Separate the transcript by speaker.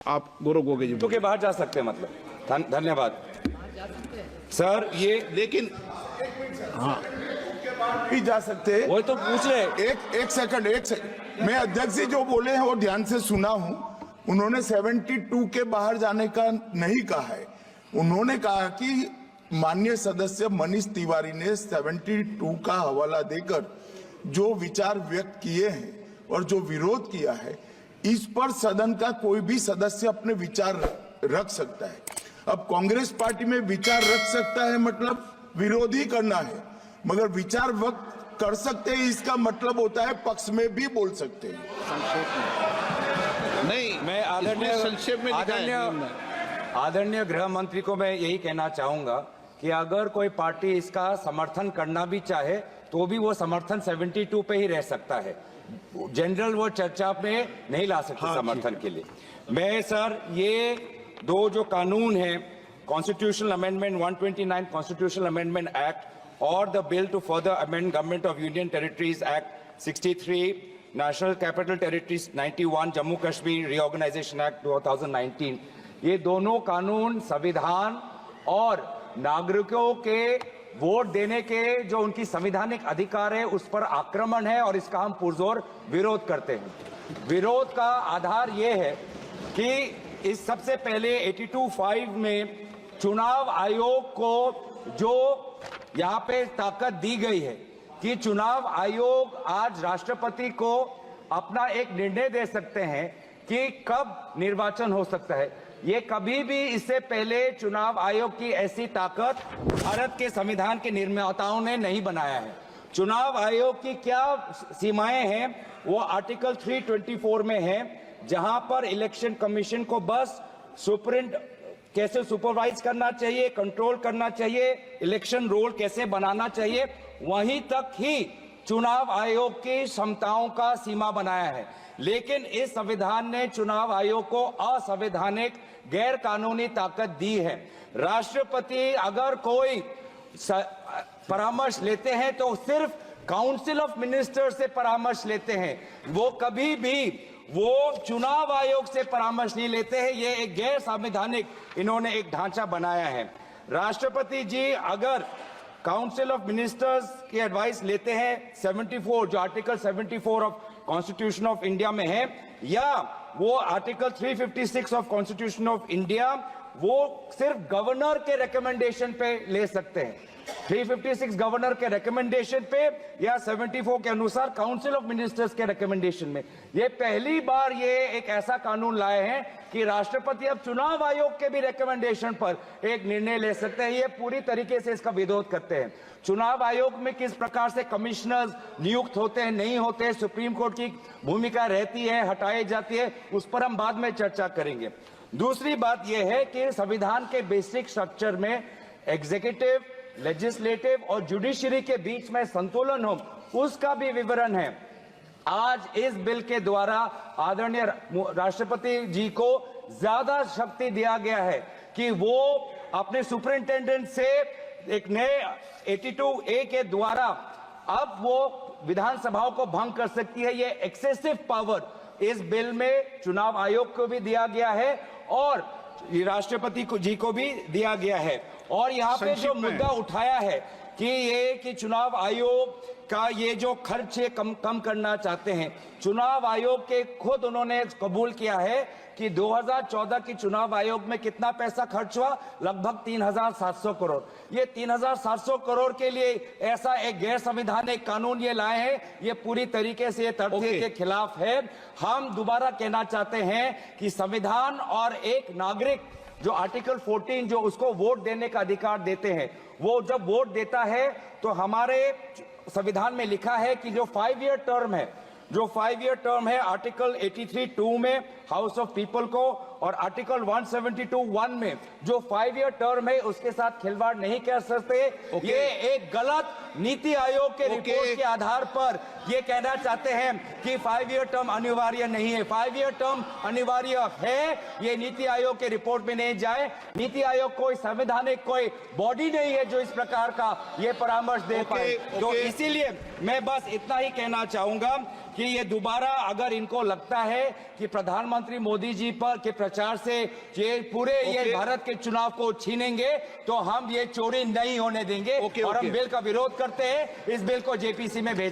Speaker 1: आप गौरव गोगे जी
Speaker 2: के बाहर जा सकते हैं, मतलब धन्यवाद सर। ये
Speaker 1: लेकिन
Speaker 3: हाँ भी जा सकते हैं।
Speaker 2: वही तो पूछ रहे।
Speaker 3: एक सेकंड मैं अध्यक्ष जी जो बोले हैं वो ध्यान से सुना हूं। उन्होंने 72 के बाहर जाने का नहीं कहा है। उन्होंने कहा कि माननीय सदस्य मनीष तिवारी ने 72 का हवाला देकर जो विचार व्यक्त किए हैं और जो विरोध किया है, इस पर सदन का कोई भी सदस्य अपने विचार रख सकता है। अब कांग्रेस पार्टी में विचार रख सकता है मतलब विरोध ही करना है, मगर विचार व्यक्त कर सकते हैं इसका मतलब होता है पक्ष में भी बोल सकते हैं।
Speaker 1: नहीं,
Speaker 2: मैं
Speaker 1: संक्षेप में
Speaker 2: आदरणीय गृह मंत्री को मैं यही कहना चाहूंगा कि अगर कोई पार्टी इसका समर्थन करना भी चाहे तो भी वो समर्थन 72 पे ही रह सकता है। जनरल वो चर्चा में नहीं ला सकते। हाँ, समर्थन के लिए मैं सर ये दो जो कानून है, constitutional amendment 129 constitutional amendment act और the bill to further amend government of union territories act 63, national capital territories 91, Jammu Kashmir reorganisation act 2019, ये दोनों कानून संविधान और नागरिकों के वोट देने के जो उनकी संवैधानिक अधिकार है उस पर आक्रमण है और इसका हम पुरजोर विरोध करते हैं। विरोध का आधार ये है कि इस सबसे पहले 82(5) में चुनाव आयोग को जो यहाँ पे ताकत दी गई है कि चुनाव आयोग आज राष्ट्रपति को अपना एक निर्णय दे सकते हैं कि कब निर्वाचन हो सकता है। ये कभी भी इससे पहले चुनाव आयोग की ऐसी ताकत भारत के संविधान के निर्माताओं ने नहीं बनाया है। चुनाव आयोग की क्या सीमाएं हैं वो आर्टिकल 324 में है, जहां पर इलेक्शन कमीशन को बस कैसे सुपरवाइज करना चाहिए, कंट्रोल करना चाहिए, इलेक्शन रोल कैसे बनाना चाहिए, वहीं तक ही चुनाव आयोग की क्षमताओं का सीमा बनाया है। लेकिन इस संविधान ने चुनाव आयोग को असंवैधानिक गैर कानूनी ताकत दी है। राष्ट्रपति अगर कोई परामर्श लेते हैं तो सिर्फ काउंसिल ऑफ मिनिस्टर से परामर्श लेते हैं, वो कभी भी वो चुनाव आयोग से परामर्श नहीं लेते हैं। ये एक गैर संवैधानिक इन्होंने एक ढांचा बनाया है। राष्ट्रपति जी अगर काउंसिल ऑफ मिनिस्टर्स की एडवाइस लेते हैं 74 जो article 74 of constitution of India में है, या वो article 356 of constitution of India, वो सिर्फ गवर्नर के रिकमेंडेशन पे ले सकते हैं। 356 गवर्नर के रिकमेंडेशन पे या 74 के अनुसार काउंसिल ऑफ मिनिस्टर्स के रिकमेंडेशन में। ये पहली बार ये एक ऐसा कानून लाए हैं कि राष्ट्रपति अब चुनाव आयोग के भी रिकमेंडेशन पर एक निर्णय ले सकते हैं। ये पूरी तरीके से इसका विरोध करते हैं। चुनाव आयोग में किस प्रकार से कमिश्नर्स नियुक्त होते हैं, नहीं होते हैं, सुप्रीम कोर्ट की भूमिका रहती है, हटाई जाती है, उस पर हम बाद में चर्चा करेंगे। दूसरी बात यह है कि संविधान के बेसिक स्ट्रक्चर में एग्जीक्यूटिव, लेजिस्लेटिव और जुडिशरी के बीच में संतुलन हो, उसका भी विवरण है। आज इस बिल के द्वारा आदरणीय राष्ट्रपति जी को ज्यादा शक्ति दिया गया है कि वो अपने सुपरिंटेंडेंट से एक नए 82A के द्वारा अब वो विधानसभाओं को भंग कर सकती है। ये एक्सेसिव पावर इस बिल में चुनाव आयोग को भी दिया गया है और राष्ट्रपति जी को भी दिया गया है। और यहाँ पे जो मुद्दा उठाया है कि चुनाव आयोग का ये जो खर्च है कम करना चाहते हैं, चुनाव आयोग के खुद उन्होंने कबूल किया है कि 2014 की चुनाव आयोग में कितना पैसा खर्च हुआ, लगभग 3700 करोड़। ये 3700 करोड़ के लिए ऐसा एक गैर संवैधानिक कानून ये लाए हैं, ये पूरी तरीके से ये तथ्य के खिलाफ है। हम दोबारा कहना चाहते हैं कि संविधान और एक नागरिक जो आर्टिकल 14 जो उसको वोट देने का अधिकार देते हैं, वो जब वोट देता है तो हमारे संविधान में लिखा है कि जो 5 ईयर टर्म है, जो 5 ईयर टर्म है आर्टिकल 83(2) में हाउस ऑफ पीपल को और आर्टिकल 172(1) में जो 5 ईयर टर्म है उसके साथ खिलवाड़ नहीं कर सकते। ये एक गलत नीति आयोग के रिपोर्ट के आधार पर ये कहना चाहते हैं कि 5 ईयर टर्म अनिवार्य नहीं है। 5 ईयर टर्म अनिवार्य है, ये नीति आयोग के रिपोर्ट में नहीं जाए। नीति आयोग कोई संवैधानिक कोई बॉडी नहीं है जो इस प्रकार का ये परामर्श दे पाए। तो इसीलिए मैं बस इतना ही कहना चाहूंगा कि ये दोबारा अगर इनको लगता है कि प्रधानमंत्री प्रधानमंत्री मोदी जी पर के प्रचार से ये पूरे ये भारत के चुनाव को छीनेंगे, तो हम ये चोरी नहीं होने देंगे और हम बिल का विरोध करते हैं। इस बिल को जेपीसी में भेजा